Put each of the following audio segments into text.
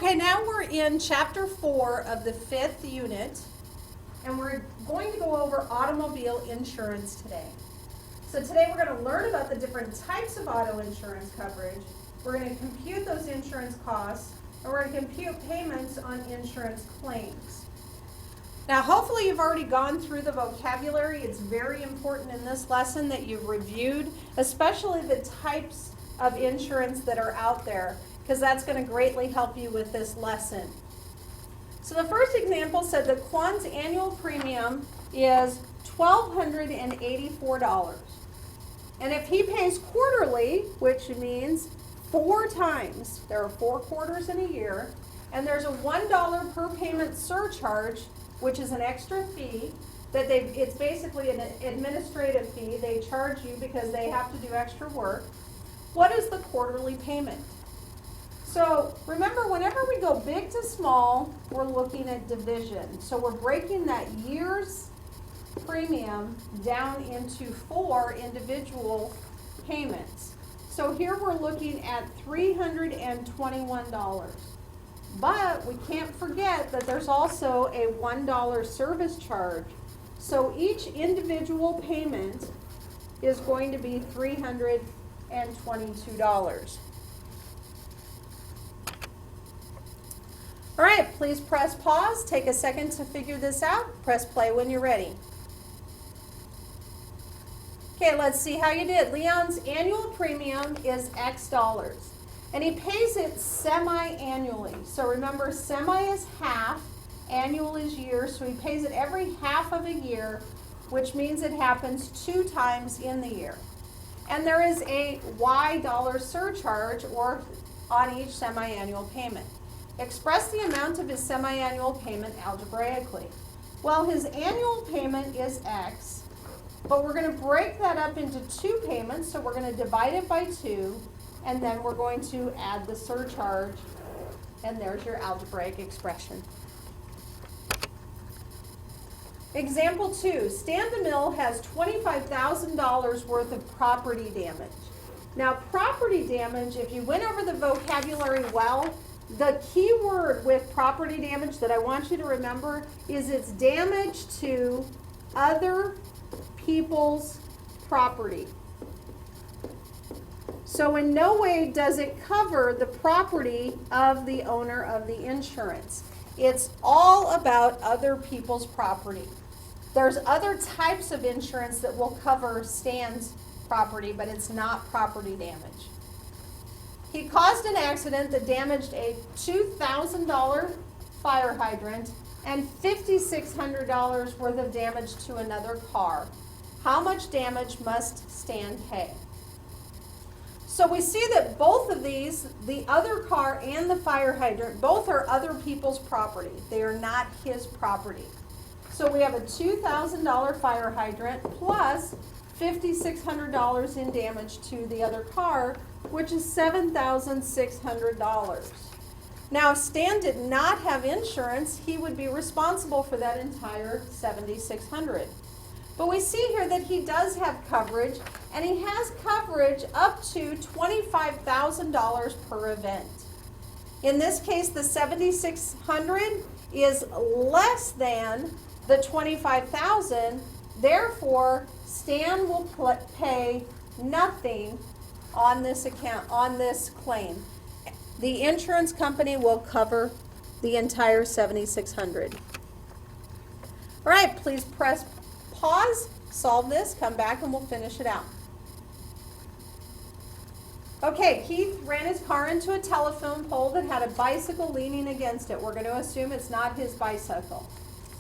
Okay, now we're in chapter 4 of the 5th unit, and we're going to go over automobile insurance today. So today we're going to learn about the different types of auto insurance coverage. We're going to compute those insurance costs, and we're going to compute payments on insurance claims. Now, hopefully you've already gone through the vocabulary. It's very important in this lesson that you've reviewed, especially the types of insurance that are out there, because that's going to greatly help you with this lesson. So the first example said that Quan's annual premium is $1,284. And if he pays quarterly, which means 4 times, there are 4 quarters in a year, and there's a $1 per payment surcharge, which is an extra fee, that it's basically an administrative fee. They charge you because they have to do extra work. What is the quarterly payment? So remember, whenever we go big to small, we're looking at division. So we're breaking that year's premium down into 4 individual payments. So here we're looking at $321. But we can't forget that there's also a $1 service charge. So each individual payment is going to be $322. All right, please press pause. Take a second to figure this out. Press play when you're ready. Okay, let's see how you did. Leon's annual premium is X dollars, and he pays it semi-annually. So remember, semi is half, annual is year, so he pays it every half of a year, which means it happens 2 times in the year. And there is a Y dollar surcharge on each semi-annual payment. Express the amount of his semi-annual payment algebraically. Well, his annual payment is X, but we're going to break that up into 2 payments, so we're going to divide it by 2, and then we're going to add the surcharge, and there's your algebraic expression. Example 2, Stan DeMille has $25,000 worth of property damage. Now, property damage, if you went over the vocabulary well, the key word with property damage that I want you to remember is it's damage to other people's property. So in no way does it cover the property of the owner of the insurance. It's all about other people's property. There's other types of insurance that will cover Stan's property, but it's not property damage. He caused an accident that damaged a $2,000 fire hydrant and $5,600 worth of damage to another car. How much damage must Stan pay? So we see that both of these, the other car and the fire hydrant, both are other people's property. They are not his property. So we have a $2,000 fire hydrant plus $5,600 in damage to the other car, which is $7,600. Now, if Stan did not have insurance, he would be responsible for that entire $7,600. But we see here that he does have coverage, and he has coverage up to $25,000 per event. In this case, the $7,600 is less than the $25,000. Therefore, Stan will pay nothing on this claim. The insurance company will cover the entire $7,600. All right, please press pause, solve this, come back, and we'll finish it out. Okay, Keith ran his car into a telephone pole that had a bicycle leaning against it. We're going to assume it's not his bicycle.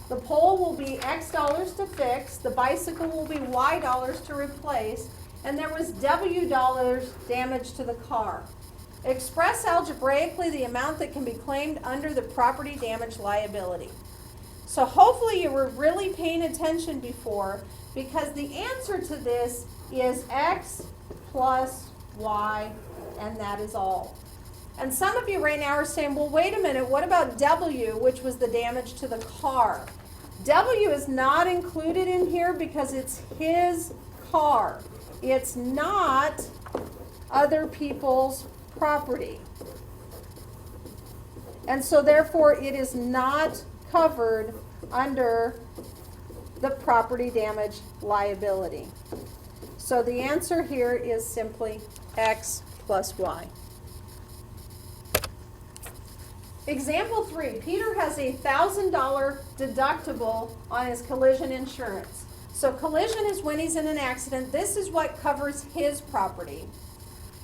The pole will be X dollars to fix, the bicycle will be Y dollars to replace, and there was W dollars damage to the car. Express algebraically the amount that can be claimed under the property damage liability. So hopefully you were really paying attention before, because the answer to this is X plus Y, and that is all. And some of you right now are saying, well, wait a minute, what about W, which was the damage to the car? W is not included in here because it's his car. It's not other people's property. And so therefore it is not covered under the property damage liability. So the answer here is simply X plus Y. Example 3, Peter has a $1,000 deductible on his collision insurance. So collision is when he's in an accident. This is what covers his property.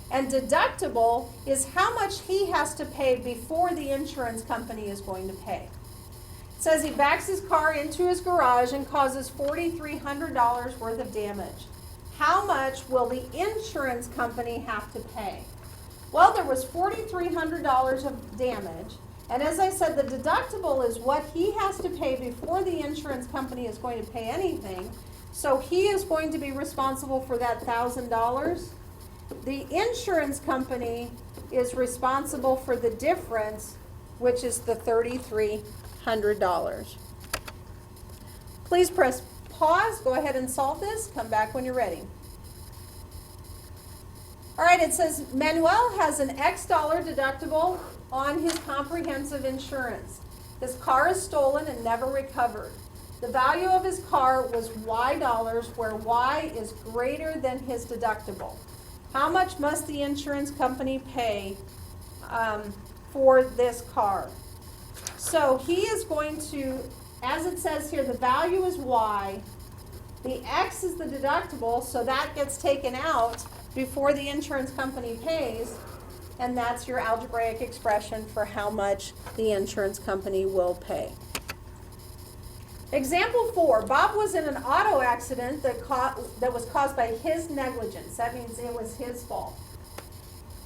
And deductible is how much he has to pay before the insurance company is going to pay. It says he backs his car into his garage and causes $4,300 worth of damage. How much will the insurance company have to pay? Well, there was $4,300 of damage. And as I said, the deductible is what he has to pay before the insurance company is going to pay anything. So he is going to be responsible for that $1,000. The insurance company is responsible for the difference, which is the $3,300. Please press pause. Go ahead and solve this. Come back when you're ready. All right, it says Manuel has an X dollar deductible on his comprehensive insurance. His car is stolen and never recovered. The value of his car was Y dollars, where Y is greater than his deductible. How much must the insurance company pay for this car? So he is going to, as it says here, the value is Y. The X is the deductible, so that gets taken out before the insurance company pays, and that's your algebraic expression for how much the insurance company will pay. Example 4, Bob was in an auto accident that was caused by his negligence. That means it was his fault.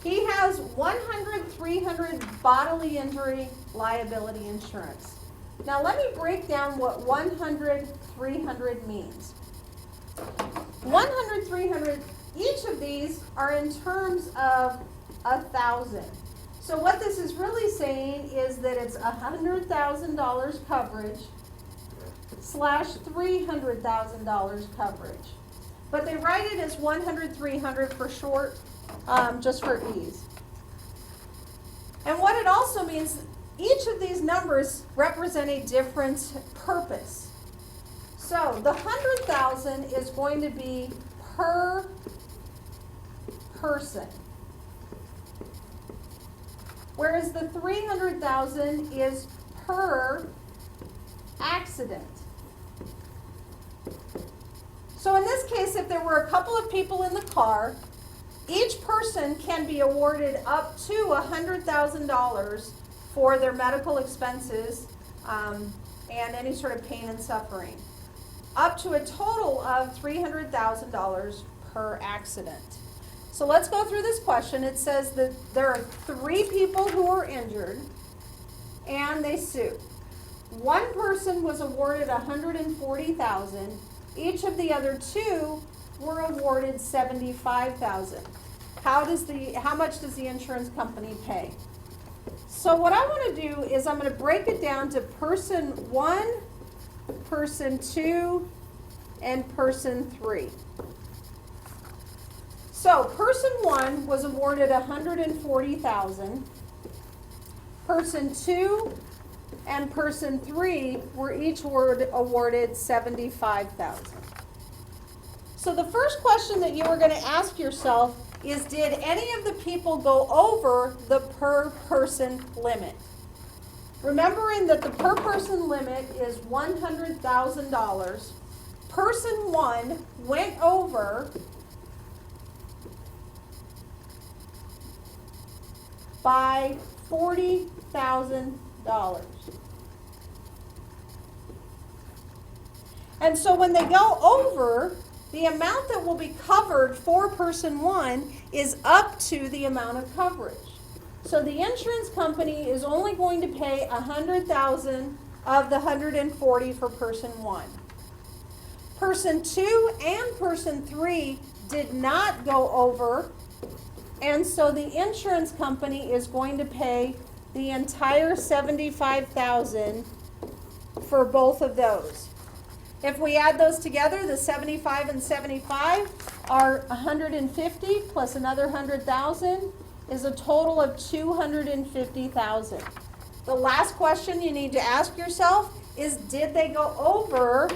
He has 100/300 bodily injury liability insurance. Now let me break down what 100/300 means. 100/300, each of these are in terms of 1,000. So what this is really saying is that it's $100,000 coverage / $300,000 coverage. But they write it as 100/300 for short, just for ease. And what it also means, each of these numbers represent a different purpose. So the 100,000 is going to be per person, whereas the 300,000 is per accident. So in this case, if there were a couple of people in the car, each person can be awarded up to $100,000 for their medical expenses and any sort of pain and suffering, up to a total of $300,000 per accident. So let's go through this question. It says that there are 3 people who were injured and they sued. One person was awarded $140,000. Each of the other 2 were awarded $75,000. How much does the insurance company pay? So what I want to do is I'm going to break it down to person 1, person 2, and person 3. So person 1 was awarded $140,000. Person 2 and person 3 were each awarded $75,000. So the first question that you are going to ask yourself is, did any of the people go over the per person limit? Remembering that the per person limit is $100,000. Person 1 went over by $40,000. And so when they go over, the amount that will be covered for person 1 is up to the amount of coverage. So the insurance company is only going to pay $100,000 of the $140,000 for person 1. Person 2 and person 3 did not go over, and so the insurance company is going to pay the entire $75,000 for both of those. If we add those together, the 75 and 75 are 150 plus another 100,000 is a total of 250,000. The last question you need to ask yourself is, did they go over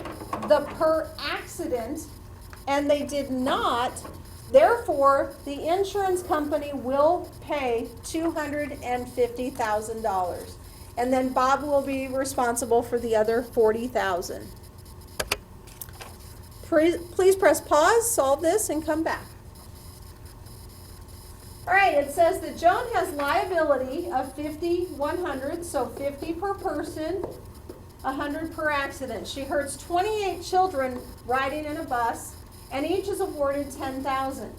the per accident? And they did not. Therefore, the insurance company will pay $250,000. And then Bob will be responsible for the other $40,000. Please press pause, solve this, and come back. All right, it says that Joan has liability of $50,100, so 50 per person, 100 per accident. She hurts 28 children riding in a bus, and each is awarded $10,000.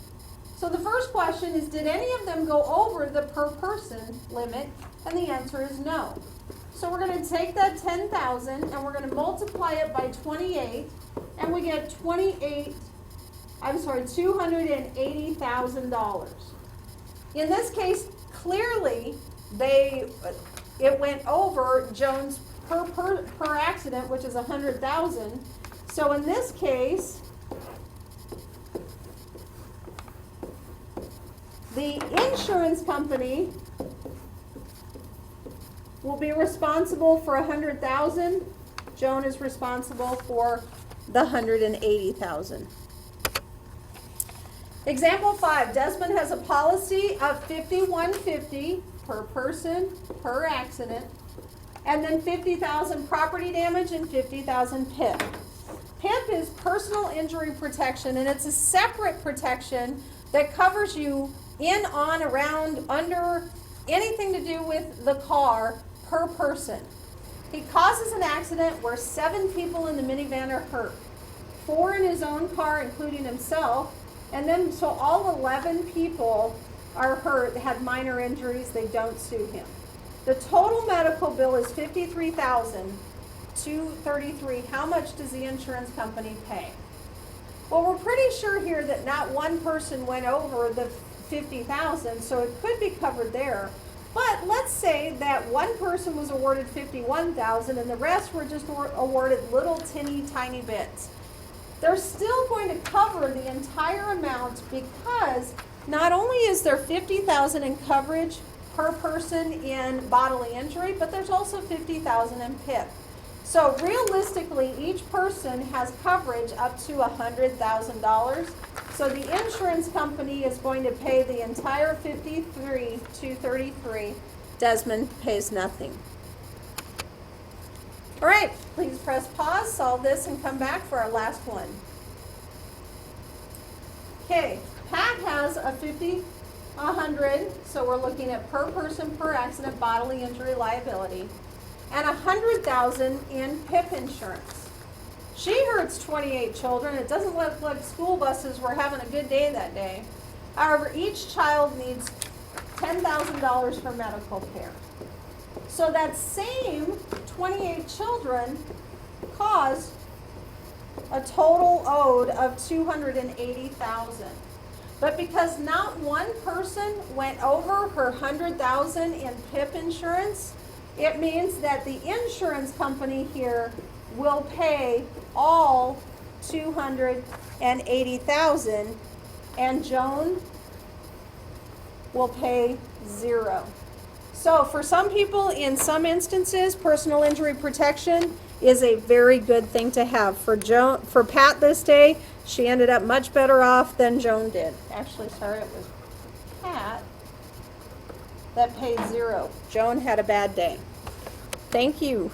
So the first question is, did any of them go over the per person limit? And the answer is no. So we're going to take that $10,000 and we're going to multiply it by 28, and we get $280,000. In this case, clearly it went over Joan's per accident, which is 100,000. So in this case, the insurance company will be responsible for 100,000. Joan is responsible for the 180,000. Example 5, Desmond has a policy of $51.50 per person per accident, and then 50,000 property damage and 50,000 PIP. PIP is personal injury protection, and it's a separate protection that covers you in, on, around, under, anything to do with the car per person. He causes an accident where 7 people in the minivan are hurt, 4 in his own car, including himself, and then so all 11 people are hurt, had minor injuries, they don't sue him. The total medical bill is $53,233. How much does the insurance company pay? Well, we're pretty sure here that not one person went over the $50,000, so it could be covered there. But let's say that one person was awarded $51,000 and the rest were just awarded little tiny bits. They're still going to cover the entire amount, because not only is there $50,000 in coverage per person in bodily injury, but there's also $50,000 in PIP. So realistically, each person has coverage up to $100,000. So the insurance company is going to pay the entire $53,233. Desmond pays nothing. All right, please press pause, solve this, and come back for our last one. Okay, Pat has a 50, 100, so we're looking at per person per accident bodily injury liability, and 100,000 in PIP insurance. She hurts 28 children. It doesn't look like school buses were having a good day that day. However, each child needs $10,000 for medical care. So that same 28 children caused a total owed of $280,000. But because not one person went over her $100,000 in PIP insurance, it means that the insurance company here will pay all $280,000, and Joan will pay $0. So for some people, in some instances, personal injury protection is a very good thing to have. For Pat this day, she ended up much better off than Joan did. Actually, sorry, it was Pat that paid $0. Joan had a bad day. Thank you.